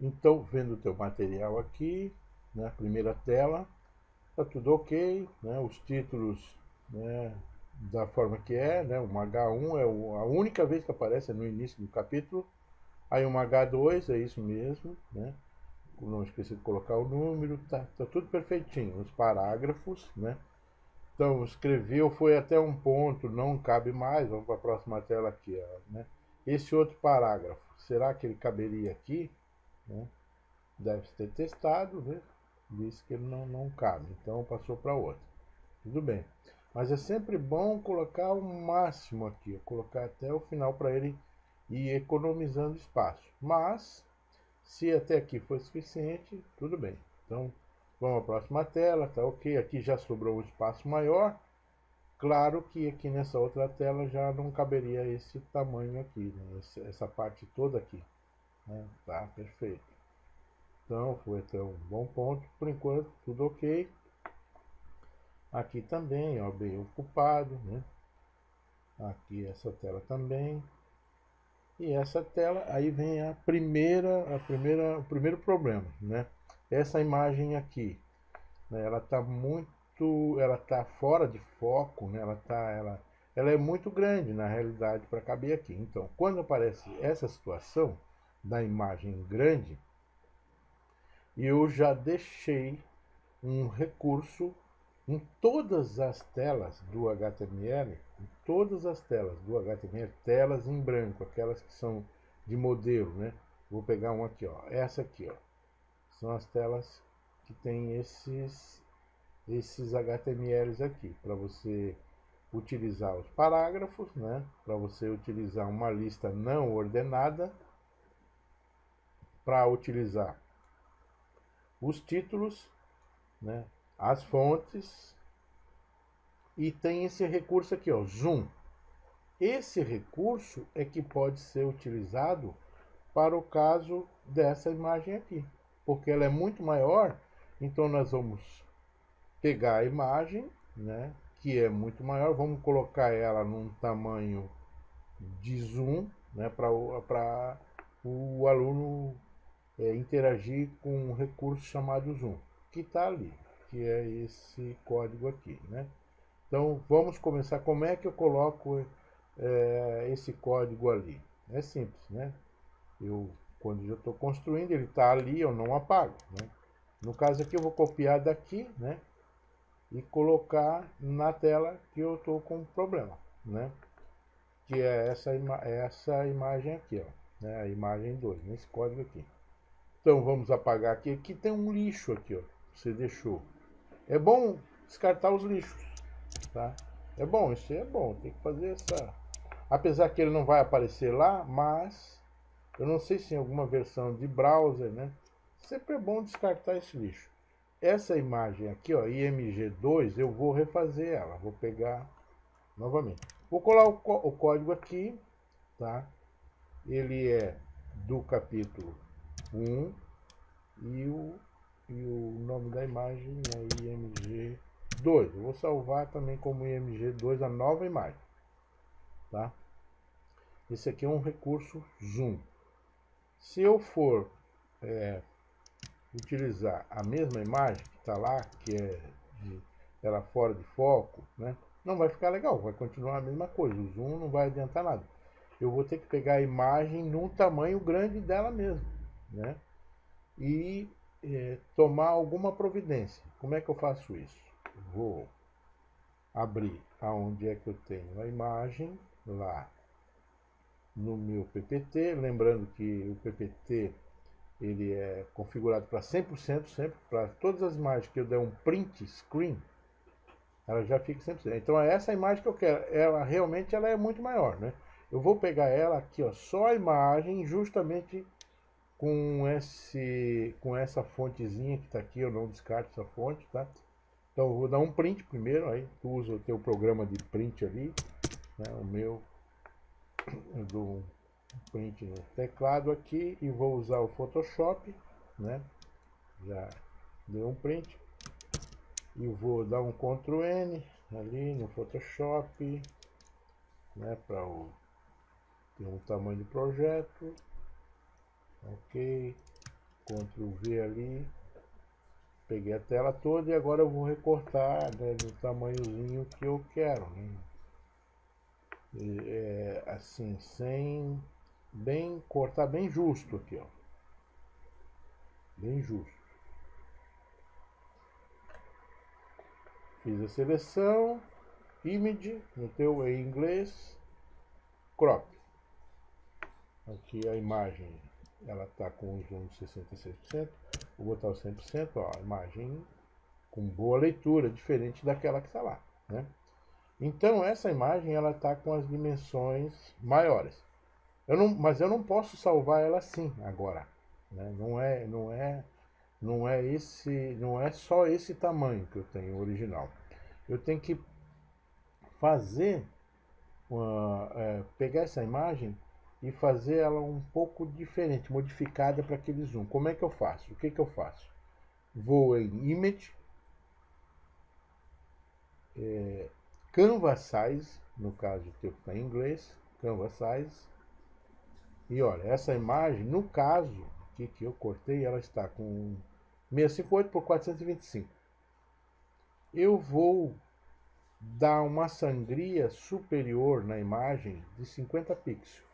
Então, vendo o teu material aqui, né, primeira tela, tá tudo ok, né, os títulos, né, da forma que é, né, uma H1 é a única vez que aparece é no início do capítulo, aí uma H2 é isso mesmo, né, não esqueci de colocar o número, tá tudo perfeitinho, os parágrafos, né, então escreveu, foi até um ponto, não cabe mais, vamos para a próxima tela aqui, ó, né, esse outro parágrafo, será que ele caberia aqui, né? Deve ter testado, né? Disse que ele não cabe, então passou para outra. Tudo bem. Mas é sempre bom colocar o máximo aqui, colocar até o final para ele ir economizando espaço. Mas, se até aqui foi suficiente, tudo bem. Então, vamos à próxima tela, tá ok. Aqui já sobrou um espaço maior. Claro que aqui nessa outra tela já não caberia esse tamanho aqui, né? Essa parte toda aqui. Né? Tá, perfeito. Então, foi até um bom ponto. Por enquanto, tudo ok. Aqui também, ó, bem ocupado, né? Aqui essa tela também. E essa tela, aí vem o primeiro problema, né? Essa imagem aqui, né? Ela tá fora de foco, né? Ela é muito grande na realidade para caber aqui. Então, quando aparece essa situação da imagem grande, eu já deixei um recurso em todas as telas do HTML, em todas as telas do HTML, telas em branco, aquelas que são de modelo, né? Vou pegar uma aqui, ó. Essa aqui, ó. São as telas que tem esses HTMLs aqui, para você utilizar os parágrafos, né? Para você utilizar uma lista não ordenada, para utilizar os títulos, né? As fontes, e tem esse recurso aqui, ó, zoom. Esse recurso é que pode ser utilizado para o caso dessa imagem aqui, porque ela é muito maior, então nós vamos pegar a imagem, né, que é muito maior, vamos colocar ela num tamanho de zoom, né, para o aluno interagir com um recurso chamado zoom, que está ali, que é esse código aqui, né? Então vamos começar. Como é que eu coloco esse código ali? É simples, né? Quando eu estou construindo, ele está ali, eu não apago, né? No caso aqui eu vou copiar daqui, né? E colocar na tela que eu estou com problema, né? Que é essa imagem aqui, ó, né? A imagem 2, nesse código aqui. Então vamos apagar aqui. Aqui tem um lixo aqui, ó. Você deixou. É bom descartar os lixos, tá? É bom, isso é bom. Tem que fazer essa. Apesar que ele não vai aparecer lá, mas eu não sei se em alguma versão de browser, né? Sempre é bom descartar esse lixo. Essa imagem aqui, ó, img2, eu vou refazer ela. Vou pegar novamente. Vou colar o código aqui, tá? Ele é do capítulo 1 e o nome da imagem é img2. Eu vou salvar também como img2 a nova imagem, tá? Esse aqui é um recurso zoom. Se eu for utilizar a mesma imagem que está lá, que é ela fora de foco, né? Não vai ficar legal, vai continuar a mesma coisa. O zoom não vai adiantar nada. Eu vou ter que pegar a imagem num tamanho grande dela mesmo, né? E tomar alguma providência. Como é que eu faço isso? Vou abrir aonde é que eu tenho a imagem lá no meu PPT, lembrando que o PPT ele é configurado para 100% sempre, para todas as imagens que eu der um print screen, ela já fica 100%. Então é essa imagem que eu quero, ela realmente ela é muito maior, né? Eu vou pegar ela aqui, ó, só a imagem, justamente com essa fontezinha que está aqui, eu não descarto essa fonte, tá? Então eu vou dar um print primeiro, aí tu usa o teu programa de print ali, né? O meu eu dou um print no teclado aqui e vou usar o Photoshop, né? Já deu um print e vou dar um Ctrl N ali no Photoshop, né? Para ter um tamanho de projeto, ok. Ctrl V ali, peguei a tela toda e agora eu vou recortar, né, do tamanhozinho que eu quero, né? Assim, sem cortar bem justo aqui, ó, bem justo. Fiz a seleção, image, no teu em inglês, crop. Aqui a imagem, ela está com o zoom de 66%, vou botar o 100%, ó, a imagem com boa leitura, diferente daquela que está lá, né? Então essa imagem ela está com as dimensões maiores. Mas eu não posso salvar ela assim agora, né? Não é só esse tamanho que eu tenho original. Eu tenho que fazer pegar essa imagem e fazer ela um pouco diferente, modificada para aquele zoom. Como é que eu faço? O que eu faço? Vou em Image, Canvas Size, no caso o teu está em inglês, Canvas Size. E olha, essa imagem, no caso aqui que eu cortei, ela está com 658 por 425. Eu vou dar uma sangria superior na imagem de 50 pixels,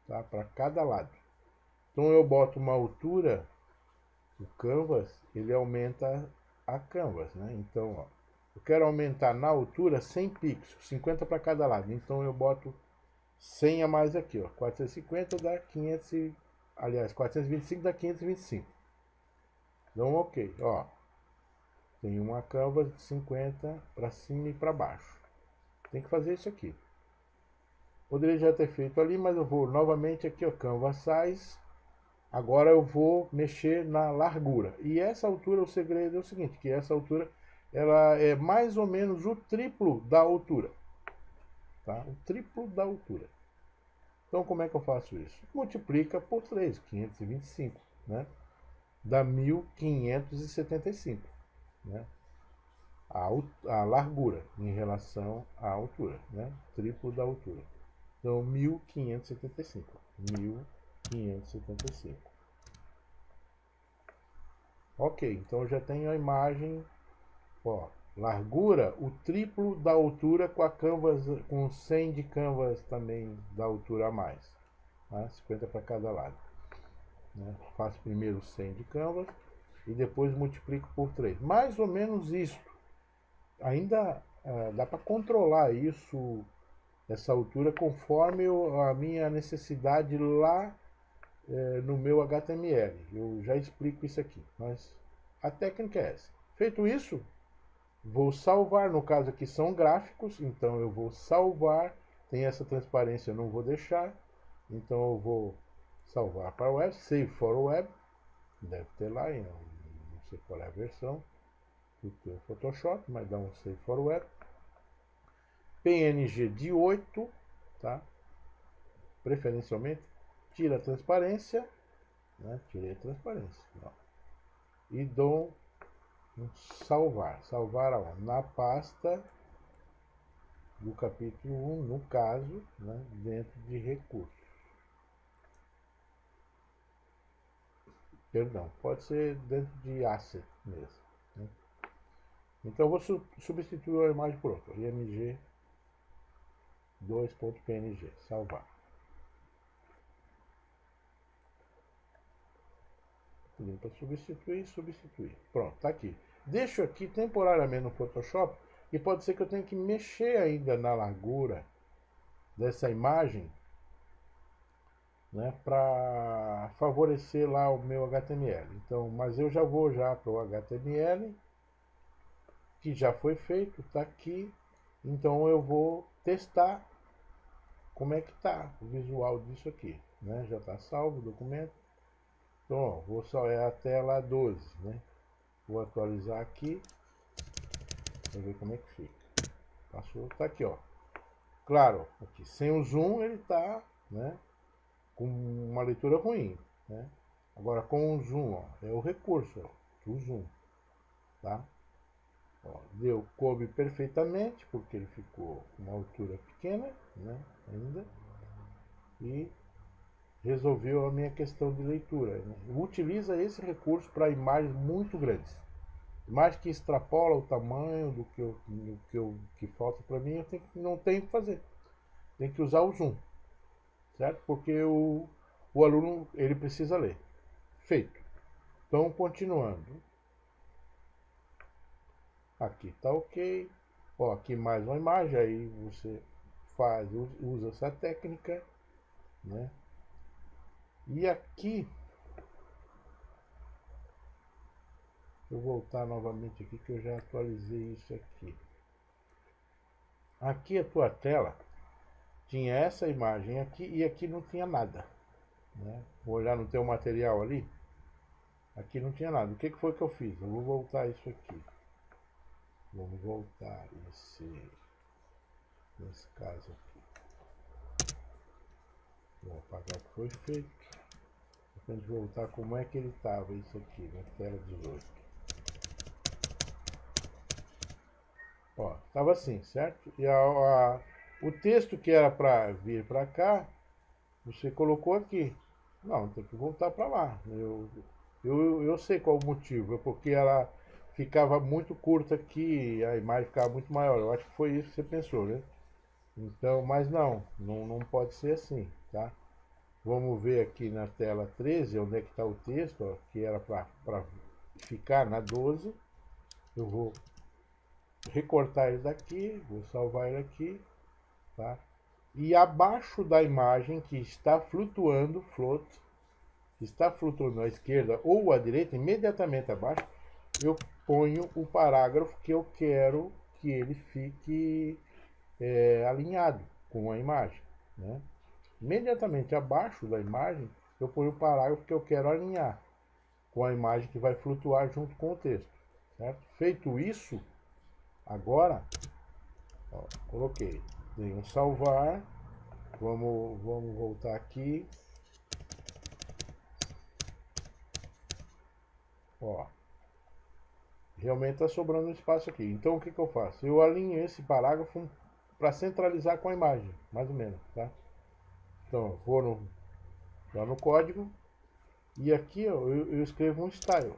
tá? Para cada lado. Então eu boto uma altura, o canvas, ele aumenta a canvas, né? Então, ó, eu quero aumentar na altura 100 pixels, 50 para cada lado. Então eu boto 100 a mais aqui, ó. 450 dá 500, aliás, 425 dá 525. Então, ok, ó. Tem uma canvas de 50 para cima e para baixo. Tem que fazer isso aqui. Poderia já ter feito ali, mas eu vou novamente aqui, ó, Canvas Size. Agora eu vou mexer na largura. E essa altura, o segredo é o seguinte, que essa altura, ela é mais ou menos o triplo da altura. Tá? O triplo da altura. Então, como é que eu faço isso? Multiplica por 3, 525, né? Dá 1575, né? A largura em relação à altura, né? Triplo da altura. Então, 1575. 1575. Ok, então eu já tenho a imagem, ó, largura, o triplo da altura com a canvas, com 100 de canvas também da altura a mais, tá? 50 para cada lado, né? Faço primeiro 100 de canvas e depois multiplico por 3. Mais ou menos isso. Ainda dá para controlar isso, essa altura, conforme a minha necessidade lá no meu HTML. Eu já explico isso aqui, mas a técnica é essa. Feito isso, vou salvar. No caso aqui são gráficos, então eu vou salvar. Tem essa transparência, eu não vou deixar. Então eu vou salvar para o web, save for web. Deve ter lá, não sei qual é a versão do teu Photoshop, mas dá um save for web. PNG de 8, tá? Preferencialmente, tira a transparência, né? Tirei a transparência. Ó. E dou um salvar. Salvar aonde? Na pasta do capítulo 1, no caso, né? Dentro de recursos. Perdão, pode ser dentro de asset mesmo. Né? Então eu vou substituir a imagem por outra. img 2.png, salvar. Pedindo para substituir. Pronto, tá aqui. Deixo aqui temporariamente no Photoshop e pode ser que eu tenha que mexer ainda na largura dessa imagem, né, para favorecer lá o meu HTML. Então, mas eu já vou para o HTML, que já foi feito, tá aqui. Então eu vou testar como é que tá o visual disso aqui, né? Já está salvo o documento. Então, ó, vou só a tela 12, né? Vou atualizar aqui para ver como é que fica. Passou, tá aqui, ó. Claro, aqui sem o zoom ele tá, né, com uma leitura ruim, né? Agora com o zoom, ó, é o recurso, ó, o zoom, tá? Ó, coube perfeitamente porque ele ficou com uma altura pequena, né? Ainda. E resolveu a minha questão de leitura, né? Utiliza esse recurso para imagens muito grandes. Imagem que extrapola o tamanho que falta para mim, não tenho que fazer. Tem que usar o zoom, certo? Porque o aluno ele precisa ler. Feito. Então, continuando. Aqui está ok. Ó, aqui mais uma imagem, aí você usa essa técnica, né? E aqui, eu vou voltar novamente aqui que eu já atualizei isso aqui. Aqui a tua tela tinha essa imagem aqui e aqui não tinha nada, né? Vou olhar no teu material ali, aqui não tinha nada. O que foi que eu fiz? Eu vou voltar isso aqui. Vamos voltar nesse caso aqui. Vou apagar o que foi feito. Pra gente voltar como é que ele estava isso aqui na tela 18. Ó, estava assim, certo? E o texto que era para vir para cá, você colocou aqui. Não, tem que voltar para lá. Eu sei qual o motivo. É porque ela ficava muito curta aqui, a imagem ficava muito maior. Eu acho que foi isso que você pensou, né? Então, mas não pode ser assim, tá? Vamos ver aqui na tela 13, onde é que está o texto, ó, que era para ficar na 12. Eu vou recortar ele daqui, vou salvar ele aqui, tá? E abaixo da imagem que está flutuando, está flutuando à esquerda ou à direita, imediatamente abaixo, eu ponho o parágrafo que eu quero que ele fique alinhado com a imagem, né? Imediatamente abaixo da imagem, eu ponho o parágrafo que eu quero alinhar com a imagem que vai flutuar junto com o texto, certo? Feito isso, agora, ó, coloquei, dei um salvar, vamos voltar aqui, ó, realmente está sobrando espaço aqui. Então o que eu faço? Eu alinho esse parágrafo para centralizar com a imagem, mais ou menos, tá? Então, vou lá no código e aqui ó, eu escrevo um style,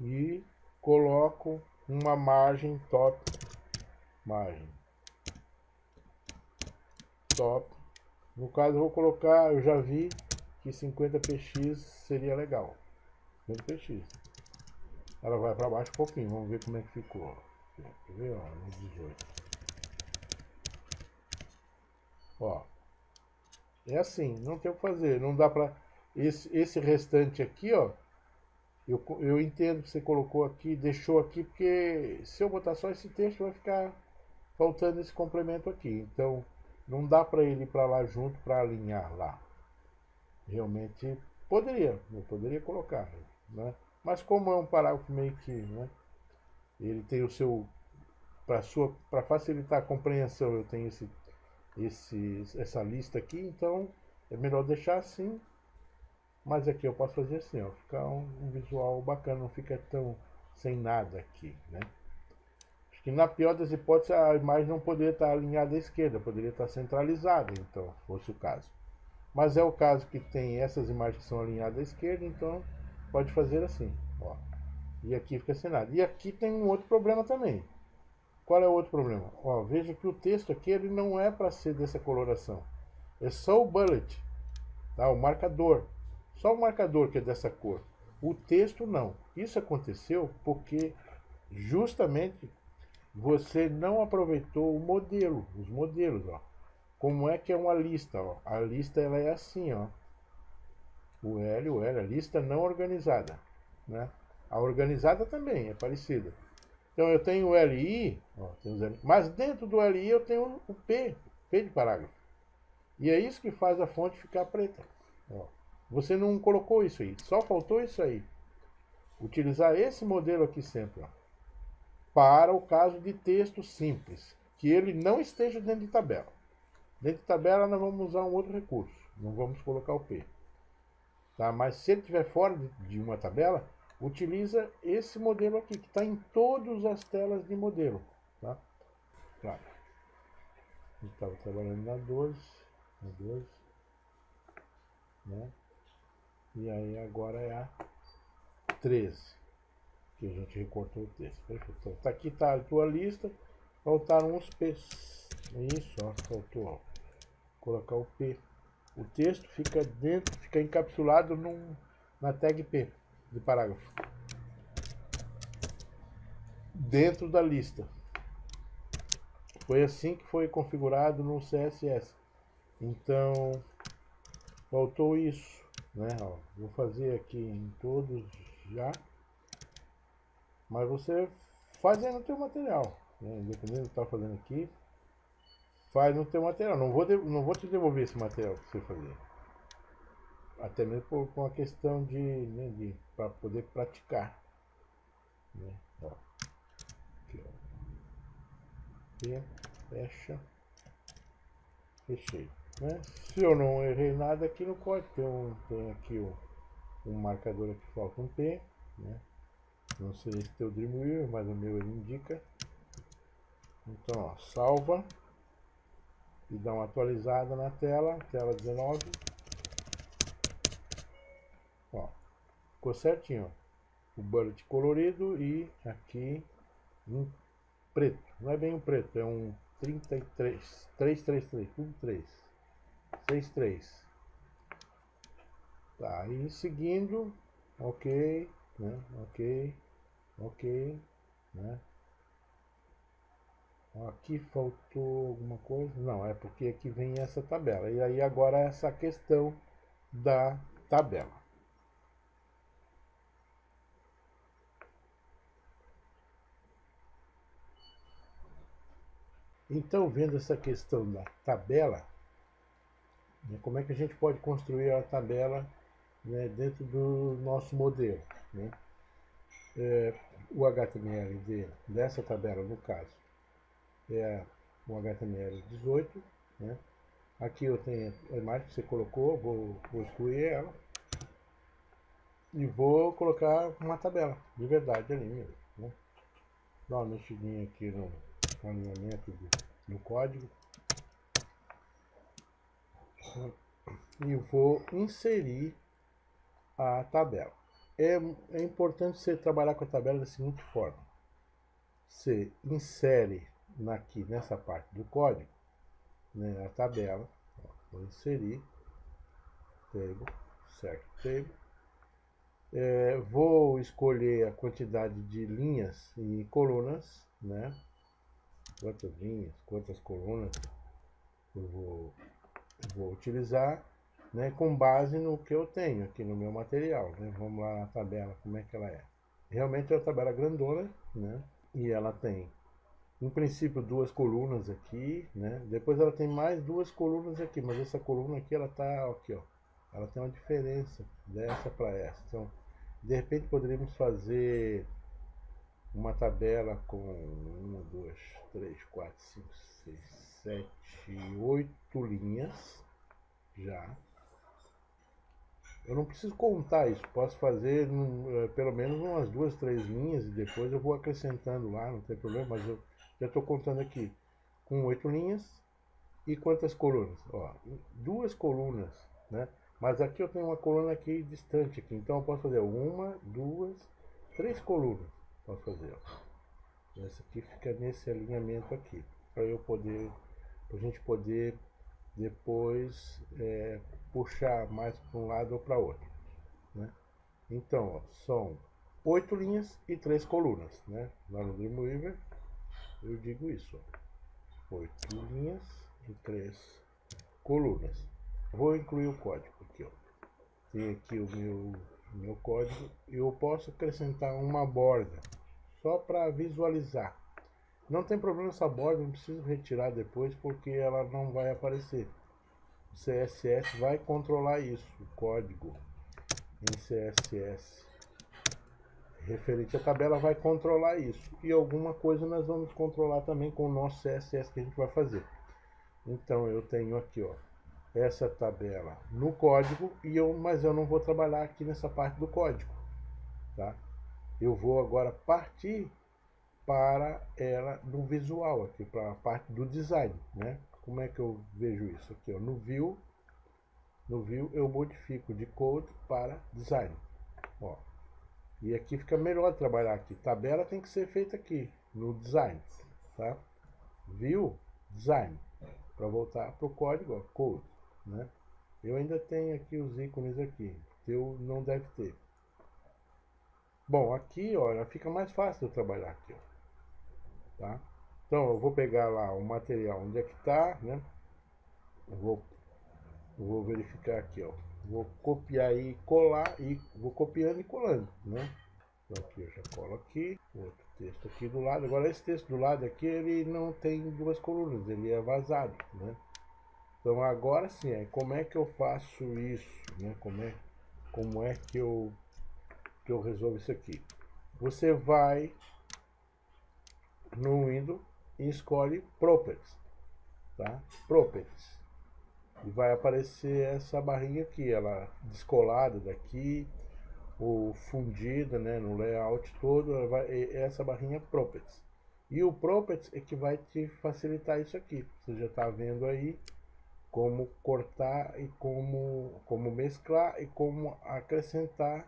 e coloco uma margem top, No caso eu vou colocar, eu já vi que 50px seria legal, 50px. Ela vai para baixo um pouquinho, vamos ver como é que ficou. Quer ver, ó, no 18. Ó, é assim, não tem o que fazer, não dá para esse restante aqui, ó. Eu entendo que você colocou aqui, deixou aqui, porque se eu botar só esse texto vai ficar faltando esse complemento aqui. Então não dá para ele ir para lá junto para alinhar lá. Realmente eu poderia colocar, né? Mas como é um parágrafo meio que, né, ele tem o seu, para facilitar a compreensão, eu tenho essa lista aqui, então é melhor deixar assim. Mas aqui eu posso fazer assim, ó, ficar um visual bacana, não fica tão sem nada aqui, né? Acho que na pior das hipóteses a imagem não poderia estar alinhada à esquerda, poderia estar centralizada, então, se fosse o caso. Mas é o caso que tem essas imagens que são alinhadas à esquerda, então pode fazer assim, ó. E aqui fica sem nada. E aqui tem um outro problema também. Qual é o outro problema? Ó, veja que o texto aqui ele não é para ser dessa coloração. É só o bullet, tá? O marcador. Só o marcador que é dessa cor. O texto não. Isso aconteceu porque justamente você não aproveitou o modelo, os modelos, ó. Como é que é uma lista, ó? A lista ela é assim, ó. O L, a lista não organizada, né? A organizada também é parecida. Então eu tenho o LI, ó, mas dentro do LI eu tenho o P de parágrafo. E é isso que faz a fonte ficar preta. Ó. Você não colocou isso aí, só faltou isso aí. Utilizar esse modelo aqui sempre, ó, para o caso de texto simples, que ele não esteja dentro de tabela. Dentro de tabela nós vamos usar um outro recurso, não vamos colocar o P. Tá? Mas se ele estiver fora de uma tabela, utiliza esse modelo aqui, que está em todas as telas de modelo. Tá? Claro. A gente estava trabalhando na 12, né? E aí agora é a 13, que a gente recortou o texto. Perfeito. Então, tá aqui tá a tua lista, faltaram os P's. Isso, ó, faltou, ó, colocar o P. O texto fica dentro, fica encapsulado na tag P de parágrafo, dentro da lista. Foi assim que foi configurado no CSS. Então, faltou isso, né? Ó, vou fazer aqui em todos já, mas você faz aí no teu material, né? Independente do que está fazendo aqui, faz no teu material. Não vou te devolver esse material que você fazer. Até mesmo por uma questão de para poder praticar, né? Ó, aqui, ó. Aqui, fecha, fechei, né? Se eu não errei nada aqui no código, tem aqui um marcador aqui, falta um P, né? Não sei se tem o Dreamweaver, mas o meu ele indica. Então, ó, salva e dá uma atualizada na tela 19. Ó, ficou certinho, ó. O bullet colorido e aqui em preto. Não é bem um preto, é um 33, 333, tudo 3. 63. Tá, e seguindo, ok, né? Ok, né? Aqui faltou alguma coisa? Não, é porque aqui vem essa tabela. E aí agora essa questão da tabela. Então, vendo essa questão da tabela, né, como é que a gente pode construir a tabela, né, dentro do nosso modelo, né? O HTML dessa tabela, no caso, é o HTML 18, né? Aqui eu tenho a imagem que você colocou, vou excluir ela e vou colocar uma tabela de verdade ali mesmo, né? Dá uma mexidinha aqui no alinhamento do código e vou inserir a tabela. É importante você trabalhar com a tabela da seguinte forma: você insere aqui nessa parte do código, né, a tabela. Ó, vou inserir table, certo, table. Vou escolher a quantidade de linhas e colunas, né? Quantas linhas, quantas colunas eu vou utilizar, né, com base no que eu tenho aqui no meu material, né? Vamos lá na tabela, como é que ela é. Realmente é uma tabela grandona, né? E ela tem, em princípio, 2 colunas aqui, né? Depois ela tem mais 2 colunas aqui, mas essa coluna aqui, ela tá aqui, ó. Ela tem uma diferença dessa para essa. Então, de repente poderíamos fazer uma tabela com 1, 2, 3, 4, 5, 6, 7, 8 linhas já. Eu não preciso contar isso, posso fazer pelo menos umas 2, 3 linhas e depois eu vou acrescentando lá, não tem problema, mas eu já estou contando aqui com 8 linhas. E quantas colunas? Ó, 2 colunas, né? Mas aqui eu tenho uma coluna aqui distante aqui, então eu posso fazer 1, 2, 3 colunas. Posso fazer, ó. Essa aqui fica nesse alinhamento aqui, para a gente poder depois puxar mais para um lado ou para outro, né? Então, ó, são 8 linhas e 3 colunas, né? Lá no Dreamweaver eu digo isso, ó. 8 linhas e 3 colunas. Vou incluir o código aqui, ó. Tem aqui o meu código e eu posso acrescentar uma borda só para visualizar. Não tem problema essa borda, não preciso retirar depois porque ela não vai aparecer. O CSS vai controlar isso, o código em CSS referente à tabela vai controlar isso. E alguma coisa nós vamos controlar também com o nosso CSS que a gente vai fazer. Então eu tenho aqui, ó, essa tabela no código mas eu não vou trabalhar aqui nessa parte do código, tá? Eu vou agora partir para ela no visual aqui, para a parte do design, né? como é que eu vejo isso aqui, ó, no View eu modifico de Code para Design, ó. E aqui fica melhor trabalhar aqui. Tabela tem que ser feita aqui, no Design, tá? View, Design, para voltar para o código, ó, Code, né? Eu ainda tenho aqui os ícones aqui, eu não deve ter. Bom, aqui, ó, fica mais fácil de trabalhar aqui, ó, tá? Então, eu vou pegar lá o material, onde é que está, né? Eu vou verificar aqui, ó. Vou copiar e colar, e vou copiando e colando, né? Então aqui eu já colo aqui, outro texto aqui do lado. Agora esse texto do lado aqui, ele não tem duas colunas, ele é vazado, né? Então agora sim, como é que eu faço isso, né? Como é que eu resolvo isso aqui? Você vai no Windows e escolhe Properties, tá? Properties. E vai aparecer essa barrinha aqui, ela descolada daqui, ou fundida, né, no layout todo, essa barrinha Properties. E o Properties é que vai te facilitar isso aqui. Você já está vendo aí como cortar e como mesclar e como acrescentar,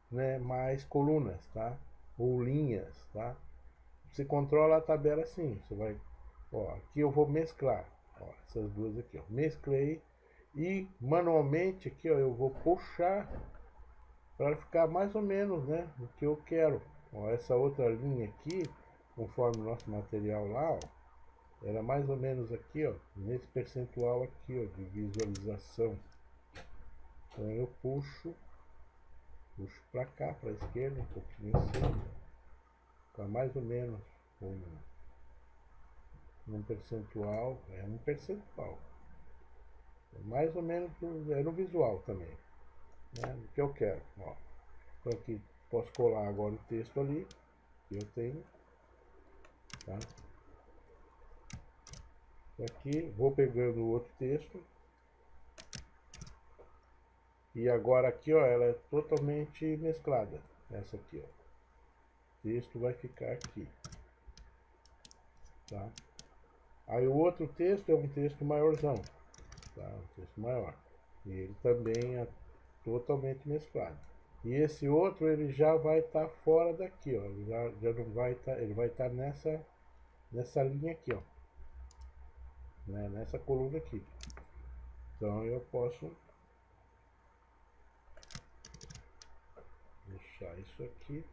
né, mais colunas, tá? Ou linhas, tá? Você controla a tabela assim, você vai, ó, aqui eu vou mesclar, ó, essas duas aqui, ó, mesclei e manualmente aqui, ó, eu vou puxar para ficar mais ou menos, né, o que eu quero. Ó, essa outra linha aqui, conforme o nosso material lá, ó, era mais ou menos aqui, ó, nesse percentual aqui, ó, de visualização. Então eu puxo para cá, para a esquerda, um pouquinho assim, para mais ou menos um percentual, um percentual. Mais ou menos no visual também, né, do que eu quero, ó. Então aqui posso colar agora o texto ali que eu tenho, tá? Aqui vou pegando o outro texto e agora aqui, ó, ela é totalmente mesclada, essa aqui, ó. O texto vai ficar aqui, tá? Aí o outro texto é um texto maiorzão, tá? Um texto maior, e ele também é totalmente mesclado. E esse outro ele já vai estar fora daqui, ó, ele já não vai estar, ele vai estar nessa linha aqui, ó, né? Nessa coluna aqui. Então eu posso deixar isso aqui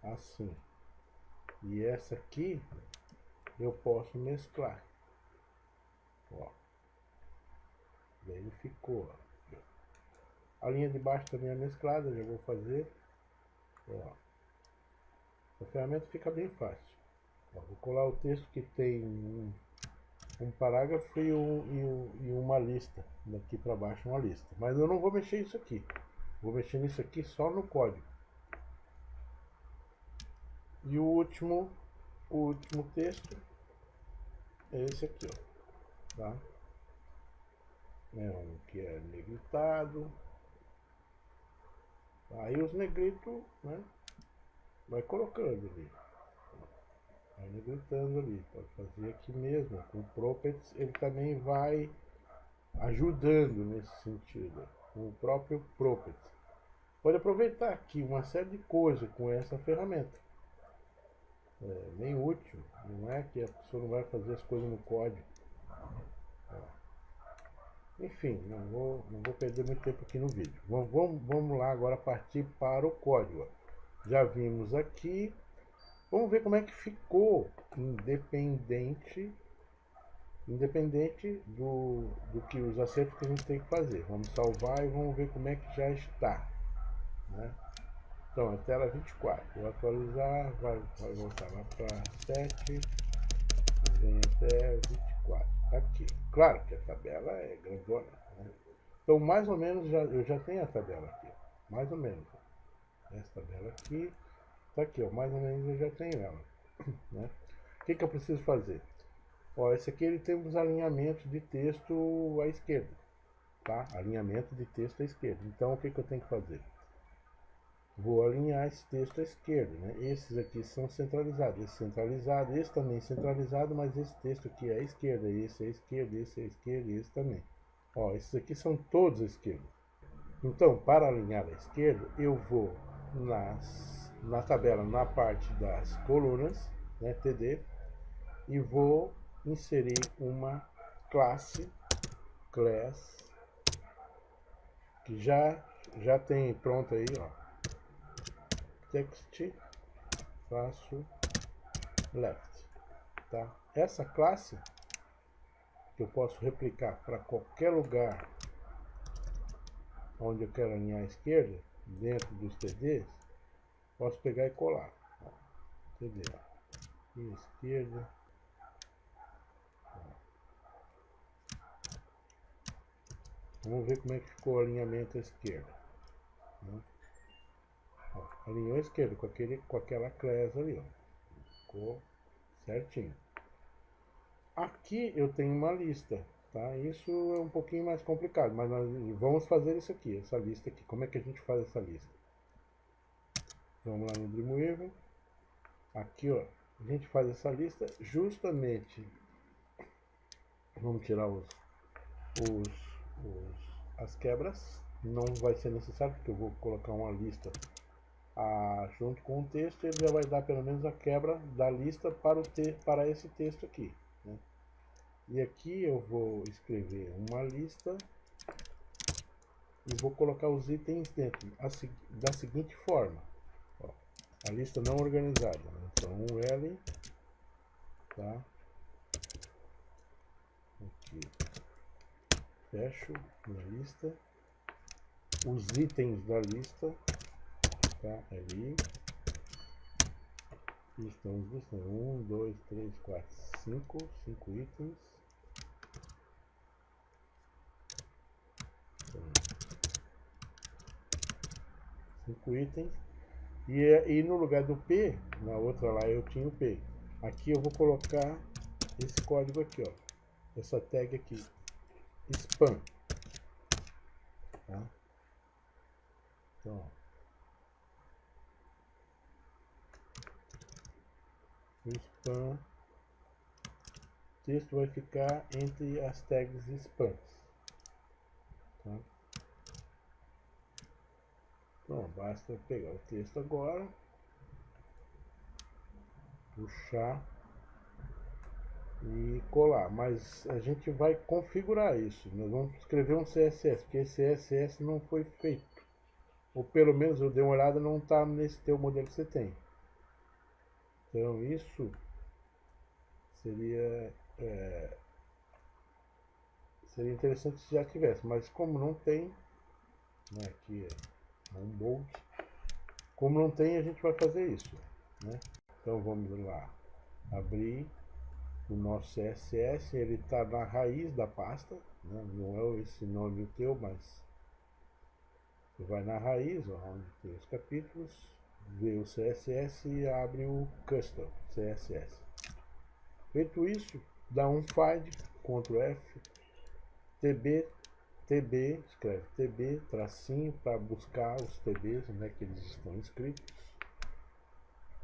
assim. E essa aqui eu posso mesclar, ó. Daí ficou, ó. A linha de baixo também é mesclada, já vou fazer, ó. A ferramenta fica bem fácil, ó. Vou colar o texto que tem um parágrafo e uma lista, daqui para baixo uma lista, mas eu não vou mexer isso aqui, vou mexer nisso aqui só no código. E o último texto é esse aqui, ó, tá? É um que é negritado. Aí os negritos, né, vai colocando ali, vai negritando ali. Pode fazer aqui mesmo, com o Properties ele também vai ajudando nesse sentido, com o próprio Properties. Pode aproveitar aqui uma série de coisas com essa ferramenta. É bem útil, não é que a pessoa não vai fazer as coisas no código. Enfim, não vou perder muito tempo aqui no vídeo. Vamos lá agora partir para o código. Já vimos aqui. Vamos ver como é que ficou independente do que os acertos que a gente tem que fazer. Vamos salvar e vamos ver como é que já está, né? Então, a tela 24. Vou atualizar, vai voltar lá para 7, vem até 24. Aqui. Claro que a tabela é grandona, né? Então, mais ou menos, eu já tenho a tabela aqui. Mais ou menos. Essa tabela aqui. Tá aqui, ó. Mais ou menos eu já tenho ela, né? O que eu preciso fazer? Ó, esse aqui ele tem os alinhamentos de texto à esquerda, tá? Alinhamento de texto à esquerda. Então, o que eu tenho que fazer? vou alinhar esse texto à esquerda, né? Esses aqui são centralizados, esse centralizado, esse também centralizado, mas esse texto aqui é à esquerda, esse é à esquerda, esse é à esquerda e esse também. Ó, esses aqui são todos à esquerda. Então, para alinhar à esquerda, eu vou na tabela, na parte das colunas, né, TD, e vou inserir uma classe, class, que já tem pronto aí, ó, text, traço, left, tá? Essa classe que eu posso replicar para qualquer lugar onde eu quero alinhar à esquerda, dentro dos TDs, posso pegar e colar. Ó, TD, ó, e esquerda. Vamos ver como é que ficou o alinhamento à esquerda. Né? Ó, alinhou à esquerda com aquela classe ali, ó. Ficou certinho. Aqui eu tenho uma lista, tá? Isso é um pouquinho mais complicado, mas nós vamos fazer isso aqui, essa lista aqui. Como é que a gente faz essa lista? Vamos lá no Dreamweaver. Aqui, ó, a gente faz essa lista justamente. Vamos tirar as quebras. Não vai ser necessário, porque eu vou colocar uma lista junto com o texto. Ele já vai dar pelo menos a quebra da lista para esse texto aqui, né? E aqui eu vou escrever uma lista e vou colocar os itens dentro da seguinte forma. Ó, a lista não organizada, né? Então um L, tá? Aqui fecho minha lista, os itens da lista, tá? Ali estão os itens, 1, 2, 3, 4, 5 itens. 5 itens. E no lugar do P, na outra lá eu tinha o P. Aqui eu vou colocar esse código aqui, ó. Essa tag aqui, spam. Tá? Então, ó, o spam, o texto vai ficar entre as tags spams. Tá? Então, basta pegar o texto agora, puxar e colar, mas a gente vai configurar isso. Nós vamos escrever um CSS, porque esse CSS não foi feito, ou pelo menos eu dei uma olhada, não está nesse teu modelo que você tem. Então isso seria interessante se já tivesse, mas como não tem, né, aqui é um bold, como não tem, a gente vai fazer isso, né? Então vamos lá, abrir o nosso CSS, ele está na raiz da pasta, né? Não é esse nome o teu, mas você vai na raiz, ó, onde tem os capítulos, vê o CSS e abre o custom CSS. Feito isso, dá um find, Ctrl F, TB, escreve TB, tracinho, para buscar os TBs, onde é que eles estão escritos,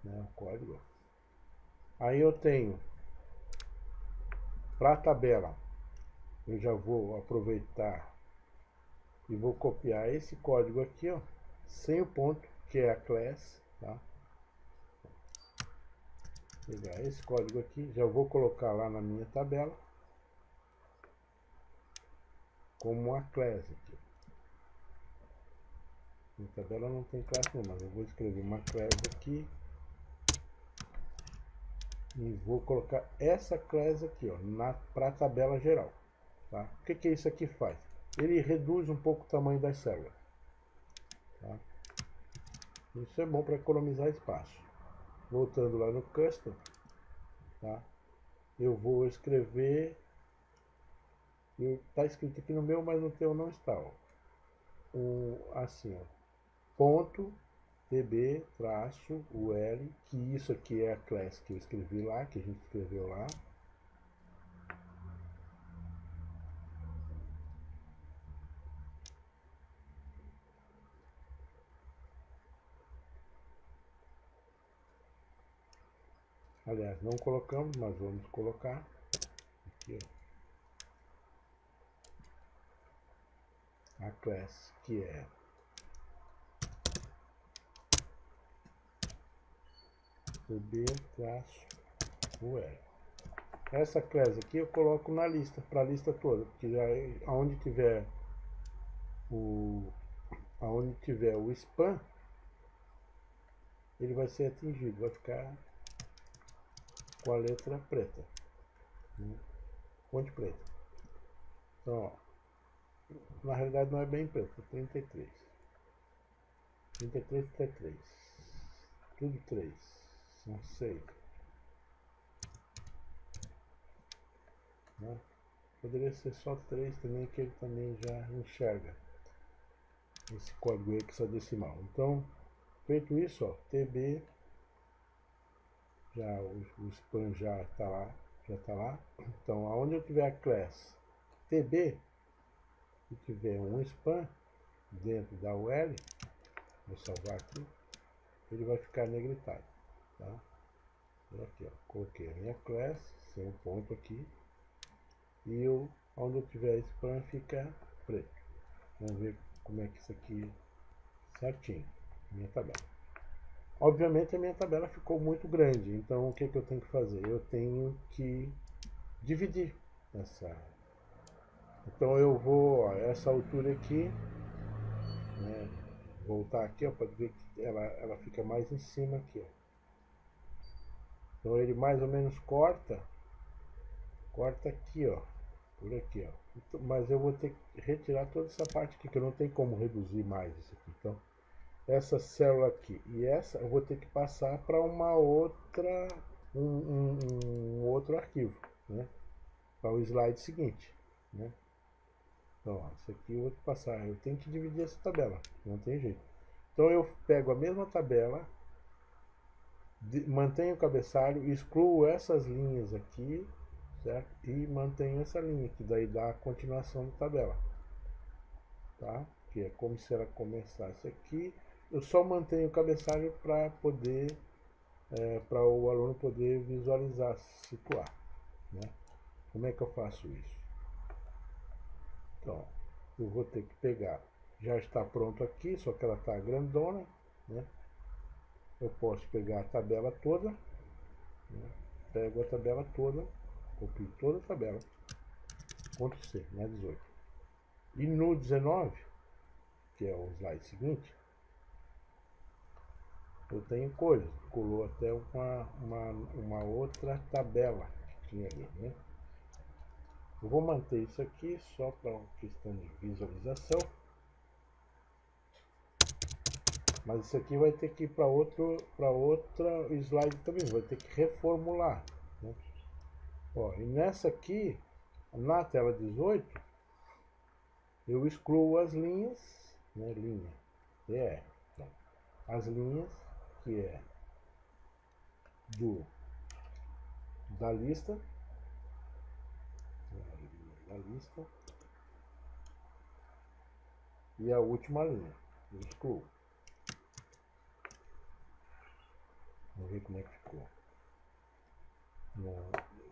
né, o código. Aí eu tenho, para a tabela, eu já vou aproveitar e vou copiar esse código aqui, ó, sem o ponto, que é a class, tá? Pegar esse código aqui, já vou colocar lá na minha tabela, como uma class aqui. Minha tabela não tem classe nenhuma, mas eu vou escrever uma class aqui e vou colocar essa class aqui, ó, para a tabela geral, tá? O que isso aqui faz? Ele reduz um pouco o tamanho das células, tá? Isso é bom para economizar espaço. Voltando lá no custom, tá? Eu vou escrever, está escrito aqui no meu, mas no teu não está, ó. Assim, ó, ponto tb traço ul, que isso aqui é a class que eu escrevi lá, que a gente escreveu lá. Aliás, não colocamos, mas vamos colocar aqui, ó, a classe que é tb-ul. Essa classe aqui eu coloco na lista, para a lista toda, porque já aonde tiver o spam, ele vai ser atingido, vai ficar com a letra preta, né? Fonte preta. Então, ó, na realidade não é bem preto, é 33. 33, 33. Tudo 3. São 6. Né? Poderia ser só 3 também, que ele também já enxerga esse código hexadecimal. Então, feito isso, ó, TB, já o spam já está lá. Então, aonde eu tiver a classe TB, se tiver um spam dentro da UL, vou salvar aqui, ele vai ficar negritado, tá? E aqui, ó, coloquei a minha classe, sem um ponto aqui, e onde eu tiver spam fica preto. Vamos ver como é que isso aqui certinho, minha tabela. Obviamente a minha tabela ficou muito grande, então o que eu tenho que fazer? Eu tenho que dividir essa. Então eu vou a essa altura aqui, né, voltar aqui, ó, pode ver que ela fica mais em cima aqui, ó. Então ele mais ou menos corta aqui, ó, por aqui, ó. Então, mas eu vou ter que retirar toda essa parte aqui, que eu não tenho como reduzir mais isso aqui. Então essa célula aqui e essa eu vou ter que passar para uma outra, um outro arquivo, né, para o slide seguinte, né. Então, ó, isso aqui eu vou passar, eu tenho que dividir essa tabela, não tem jeito. Então eu pego a mesma tabela, mantenho o cabeçalho, excluo essas linhas aqui, certo? E mantenho essa linha, que daí dá a continuação da tabela, tá? Que é como se ela começasse aqui. Eu só mantenho o cabeçalho para poder, para o aluno poder visualizar, situar, né? Como é que eu faço isso? Então, eu vou ter que pegar, já está pronto aqui, só que ela está grandona, né? Eu posso pegar a tabela toda, né? Pego a tabela toda, copio toda a tabela, Ctrl C, né, 18. E no 19, que é o slide seguinte, eu tenho coisas, colou até uma outra tabela que tinha ali, né? Eu vou manter isso aqui só para uma questão de visualização. Mas isso aqui vai ter que ir para outra slide também, vai ter que reformular, né? Ó, e nessa aqui, na tela 18, eu excluo as linhas, né, linha, então, as linhas que é da lista, e a última linha, eu excluo. Vamos ver como é que ficou.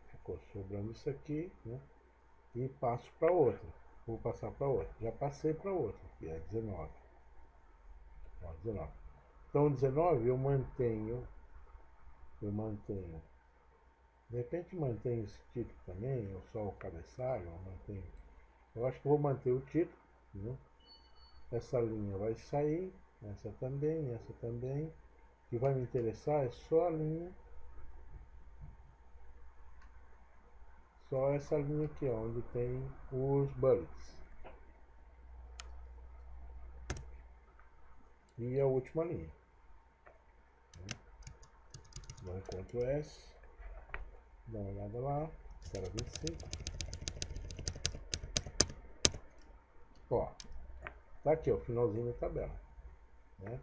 Ficou sobrando isso aqui, né? E passo para outra. Vou passar para outra. Já passei para outra, que é 19. Ó, 19. Então 19 eu mantenho. De repente mantenho esse título também, ou só o cabeçalho, eu mantenho. Eu acho que vou manter o título, né? Essa linha vai sair, essa também. O que vai me interessar é só a linha, só essa linha aqui, ó, onde tem os bullets. E a última linha. Dá um Ctrl S, dá uma olhada lá, para 25. Ó, tá aqui, ó, o finalzinho da tabela, né?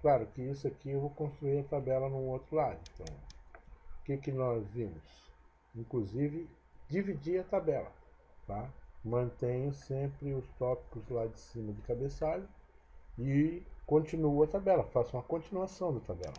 Claro que isso aqui eu vou construir a tabela no outro lado. Então, o que nós vimos? Inclusive, dividir a tabela, tá? Mantenho sempre os tópicos lá de cima de cabeçalho e continuo a tabela, faço uma continuação da tabela.